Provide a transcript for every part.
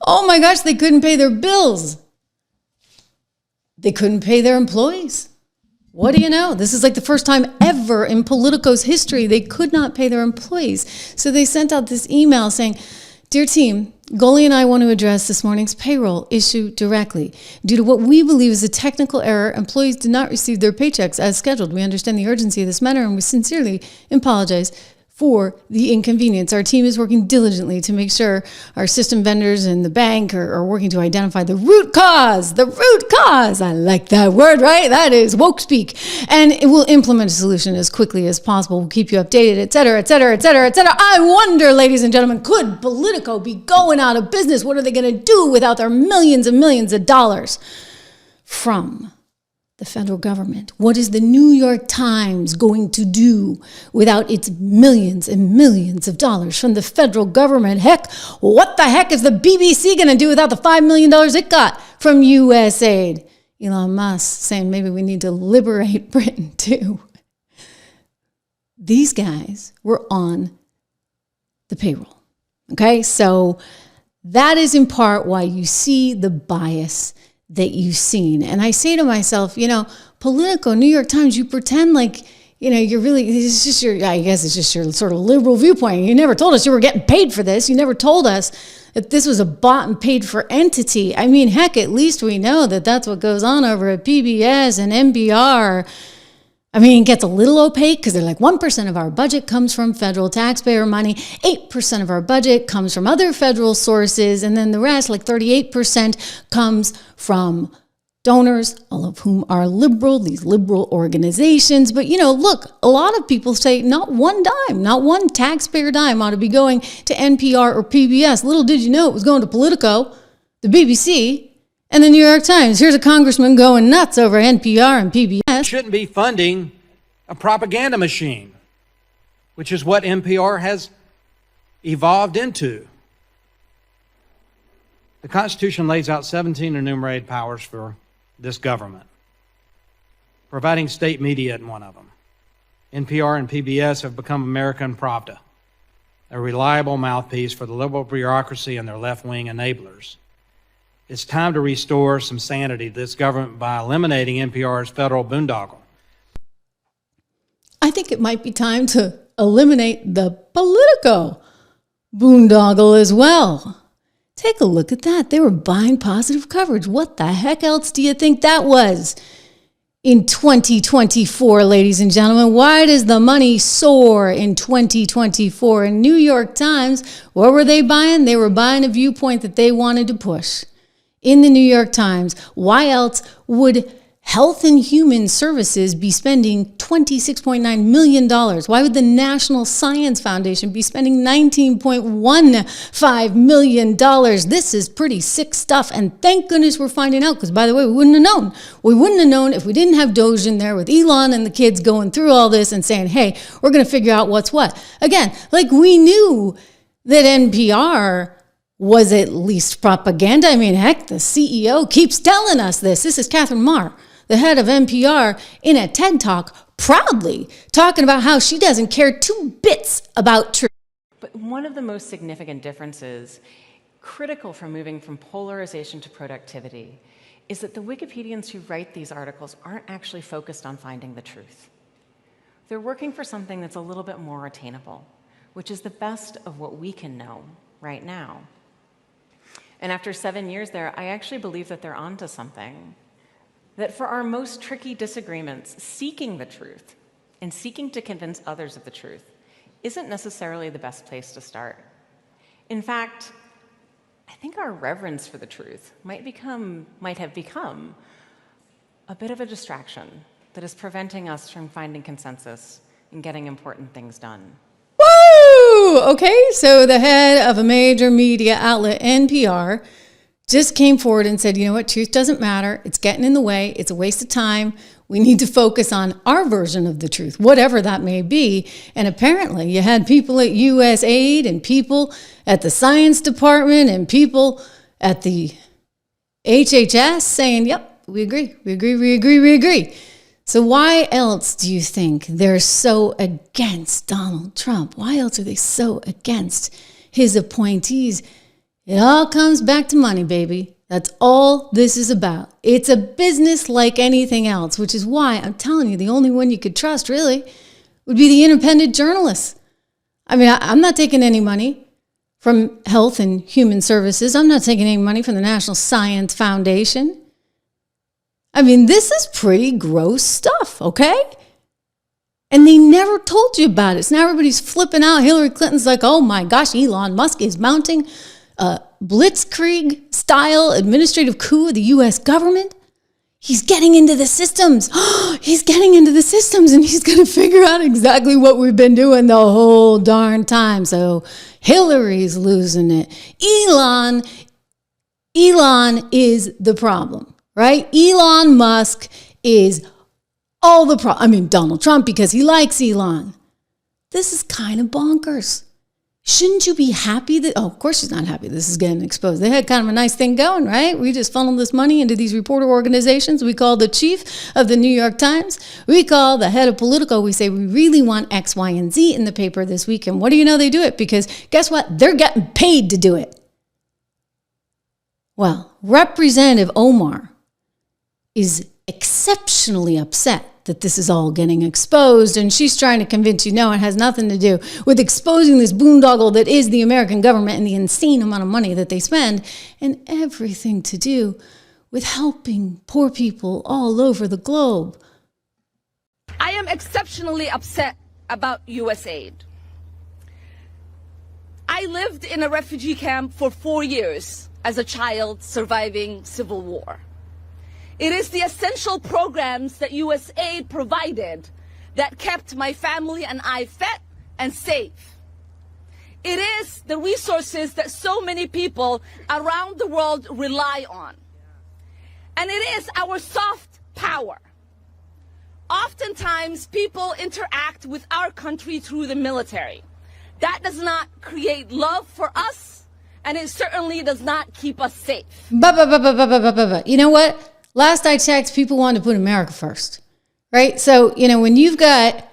Oh my gosh, they couldn't pay their bills. They couldn't pay their employees. What do you know? This is like the first time ever in Politico's history they could not pay their employees. So they sent out this email saying, "Dear team, Goli and I want to address this morning's payroll issue directly. Due to what we believe is a technical error, employees did not receive their paychecks as scheduled. We understand the urgency of this matter and we sincerely apologize for the inconvenience. Our team is working diligently to make sure our system vendors and the bank are working to identify the root cause. The root cause. I like that word, right? That is woke speak. And it will implement a solution as quickly as possible. We'll keep you updated, et cetera, et cetera, et cetera, et cetera." I wonder, ladies and gentlemen, could Politico be going out of business? What are they going to do without their millions and millions of dollars from the federal government? What is the New York Times going to do without its millions and millions of dollars from the federal government? Heck, what the heck is the BBC going to do without the $5 million it got from USAID? Elon Musk saying maybe we need to liberate Britain too. These guys were on the payroll. Okay, so that is in part why you see the bias that you've seen. And I say to myself, Politico, New York Times, you pretend like, you're really, it's just I guess it's just your sort of liberal viewpoint. You never told us you were getting paid for this. You never told us that this was a bought and paid for entity. I mean, heck, at least we know that that's what goes on over at PBS and NPR. I mean, it gets a little opaque because they're like 1% of our budget comes from federal taxpayer money, 8% of our budget comes from other federal sources, and then the rest, like 38%, comes from donors, all of whom are liberal, these liberal organizations. But, look, a lot of people say not one dime, not one taxpayer dime ought to be going to NPR or PBS. Little did you know it was going to Politico, the BBC, and the New York Times. Here's a congressman going nuts over NPR and PBS. Shouldn't be funding a propaganda machine, which is what NPR has evolved into. The Constitution lays out 17 enumerated powers for this government. Providing state media isn't one of them. NPR and PBS have become American Pravda, a reliable mouthpiece for the liberal bureaucracy and their left-wing enablers. It's time to restore some sanity to this government by eliminating NPR's federal boondoggle. I think it might be time to eliminate the Politico boondoggle as well. Take a look at that. They were buying positive coverage. What the heck else do you think that was in 2024, ladies and gentlemen? Why does the money soar in 2024? In New York Times, what were they buying? They were buying a viewpoint that they wanted to push. In the New York Times, why else would Health and Human Services be spending $26.9 million? Why would the National Science Foundation be spending $19.15 million? This is pretty sick stuff, and thank goodness we're finding out, because, by the way, we wouldn't have known. We wouldn't have known if we didn't have DOGE in there with Elon and the kids going through all this and saying, hey, we're going to figure out what's what. Again, like we knew that NPR was at least propaganda. I mean, heck, the CEO keeps telling us this. This is Catherine Marr, the head of NPR, in a TED Talk, proudly talking about how she doesn't care two bits about truth. But one of the most significant differences, critical for moving from polarization to productivity, is that the Wikipedians who write these articles aren't actually focused on finding the truth. They're working for something that's a little bit more attainable, which is the best of what we can know right now. And after 7 years there, I actually believe that they're onto something. That for our most tricky disagreements, seeking the truth and seeking to convince others of the truth isn't necessarily the best place to start. In fact, I think our reverence for the truth might have become a bit of a distraction that is preventing us from finding consensus and getting important things done. Woo! Okay, so the head of a major media outlet, NPR, just came forward and said, you know what, truth doesn't matter. It's getting in the way. It's a waste of time. We need to focus on our version of the truth, whatever that may be. And apparently you had people at USAID and people at the science department and people at the HHS saying, yep, we agree. So why else do you think they're so against Donald Trump? Why else are they so against his appointees It all comes back to money, baby. That's all this is about. It's a business like anything else, which is why I'm telling you, the only one you could trust, really, would be the independent journalists. I mean, I'm not taking any money from Health and Human Services. I'm not taking any money from the National Science Foundation. I mean, this is pretty gross stuff, okay? And they never told you about it. So now everybody's flipping out. Hillary Clinton's like, oh my gosh, Elon Musk is mounting a blitzkrieg-style administrative coup of the U.S. government. He's getting into the systems. He's getting into the systems, and he's going to figure out exactly what we've been doing the whole darn time. So Hillary's losing it. Elon is the problem, right? Elon Musk is all the problem. I mean, Donald Trump, because he likes Elon. This is kind of bonkers. Shouldn't you be happy that, oh, of course she's not happy this is getting exposed. They had kind of a nice thing going, right? We just funneled this money into these reporter organizations. We call the chief of the New York Times. We call the head of Politico. We say, we really want X, Y, and Z in the paper this week. And what do you know? They do it because guess what? They're getting paid to do it. Well, Representative Omar is exceptionally upset that this is all getting exposed, and she's trying to convince you, no, it has nothing to do with exposing this boondoggle that is the American government and the insane amount of money that they spend, and everything to do with helping poor people all over the globe. I am exceptionally upset about USAID. I lived in a refugee camp for 4 years as a child surviving civil war. It is the essential programs that USAID provided that kept my family and I fed and safe. It is the resources that so many people around the world rely on. And it is our soft power. Oftentimes, people interact with our country through the military. That does not create love for us, and it certainly does not keep us safe. You know what? Last I checked, people wanted to put America first, right? So, when you've got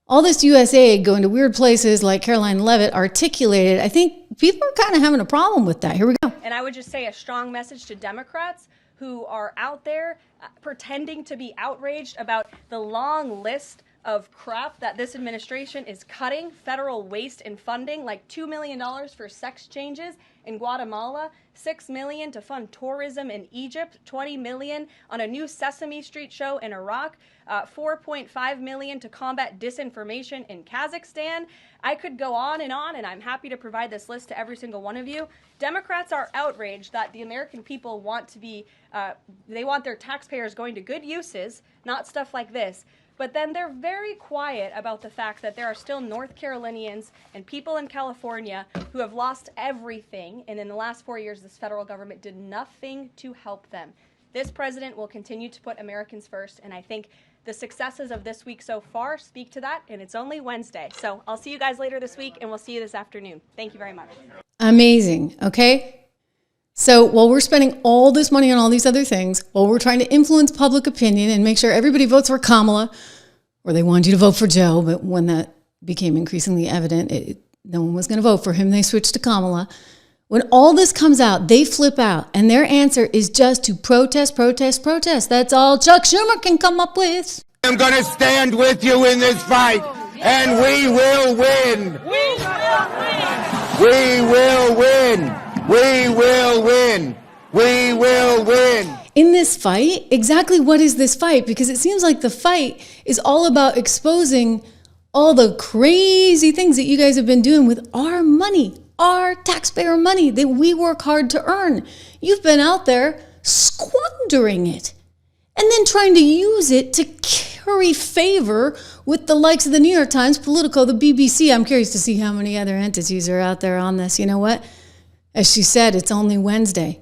all this USAID going to weird places like Caroline Leavitt articulated, I think people are kind of having a problem with that. Here we go. And I would just say a strong message to Democrats who are out there pretending to be outraged about the long list of crap that this administration is cutting, federal waste and funding, like $2 million for sex changes in Guatemala, $6 million to fund tourism in Egypt, $20 million on a new Sesame Street show in Iraq, $4.5 million to combat disinformation in Kazakhstan. I could go on, and I'm happy to provide this list to every single one of you. Democrats are outraged that the American people want to be, they want their taxpayers going to good uses, not stuff like this. But then they're very quiet about the fact that there are still North Carolinians and people in California who have lost everything. And in the last 4 years, this federal government did nothing to help them. This president will continue to put Americans first. And I think the successes of this week so far speak to that. And it's only Wednesday. So I'll see you guys later this week, and we'll see you this afternoon. Thank you very much. Amazing. Okay. So while we're spending all this money on all these other things, while we're trying to influence public opinion and make sure everybody votes for Kamala, or they wanted you to vote for Joe, but when that became increasingly evident, no one was going to vote for him, they switched to Kamala. When all this comes out, they flip out, and their answer is just to protest, protest, protest. That's all Chuck Schumer can come up with. I'm going to stand with you in this fight, and we will win. We will win. We will win. We will win. In this fight, exactly what is this fight? Because it seems like the fight is all about exposing all the crazy things that you guys have been doing with our money, our taxpayer money that we work hard to earn. You've been out there squandering it and then trying to use it to curry favor with the likes of the New York Times, Politico, the BBC. I'm curious to see how many other entities are out there on this. You know what? As she said, it's only Wednesday.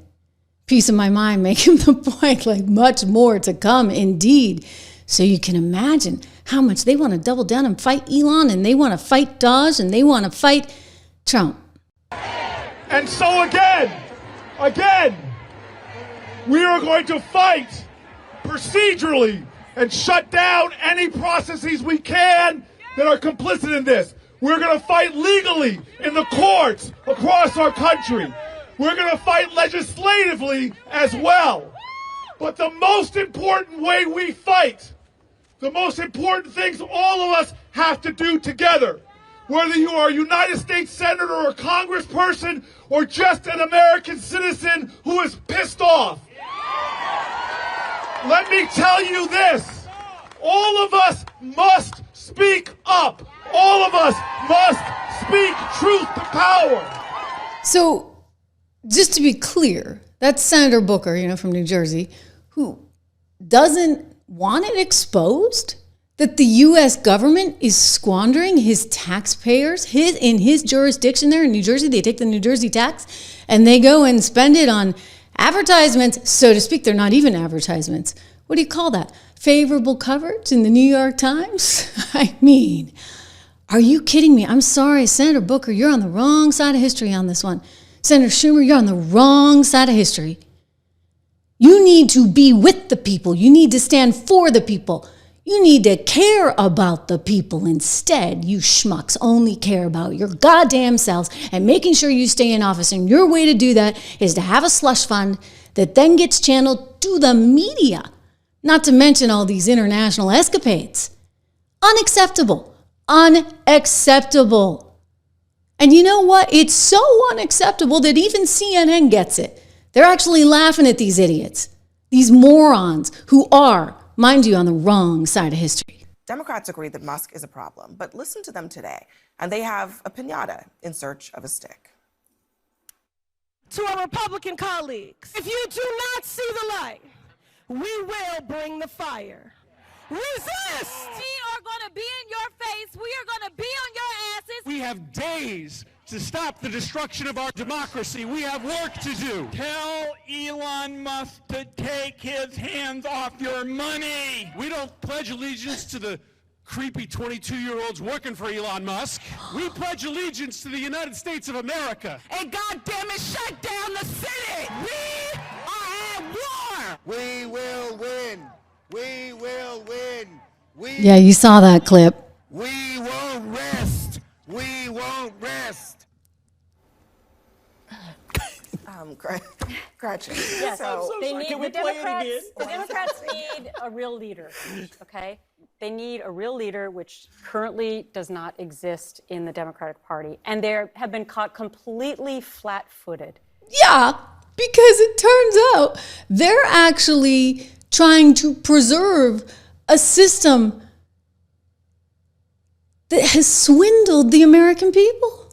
Peace of my mind, making the point, like much more to come indeed. So you can imagine how much they want to double down and fight Elon, and they want to fight DOGE, and they want to fight Trump. And so again, we are going to fight procedurally and shut down any processes we can that are complicit in this. We're going to fight legally in the courts across our country. We're going to fight legislatively as well. But the most important way we fight, the most important things all of us have to do together, whether you are a United States Senator or a Congressperson or just an American citizen who is pissed off. Let me tell you this. All of us must speak up. All of us must speak truth to power. So, just to be clear, that's Senator Booker, from New Jersey, who doesn't want it exposed that the U.S. government is squandering his taxpayers, in his jurisdiction there in New Jersey. They take the New Jersey tax and they go and spend it on advertisements, so to speak. They're not even advertisements. What do you call that? Favorable coverage in the New York Times? I mean, are you kidding me? I'm sorry, Senator Booker, you're on the wrong side of history on this one. Senator Schumer, you're on the wrong side of history. You need to be with the people. You need to stand for the people. You need to care about the people. Instead, you schmucks only care about your goddamn selves and making sure you stay in office. And your way to do that is to have a slush fund that then gets channeled to the media, not to mention all these international escapades. Unacceptable. Unacceptable. And you know what? It's so unacceptable that even CNN gets it. They're actually laughing at these idiots, these morons who are, mind you, on the wrong side of history. Democrats agree that Musk is a problem, but listen to them today, and they have a piñata in search of a stick. To our Republican colleagues, if you do not see the light, we will bring the fire. Resist! We are going to be in your face. We are going to be on your asses. We have days to stop the destruction of our democracy. We have work to do. Tell Elon Musk to take his hands off your money. We don't pledge allegiance to the creepy 22-year-olds working for Elon Musk. We pledge allegiance to the United States of America. And goddamn it, shut down the city! We are at war! We will win. We will win. Yeah, you saw that clip. We won't rest. We won't rest. Gretchen. Yes, So, they need the Democrats need a real leader. Okay, they need a real leader, which currently does not exist in the Democratic Party, and they have been caught completely flat-footed. Yeah, because it turns out they're actually trying to preserve a system that has swindled the American people.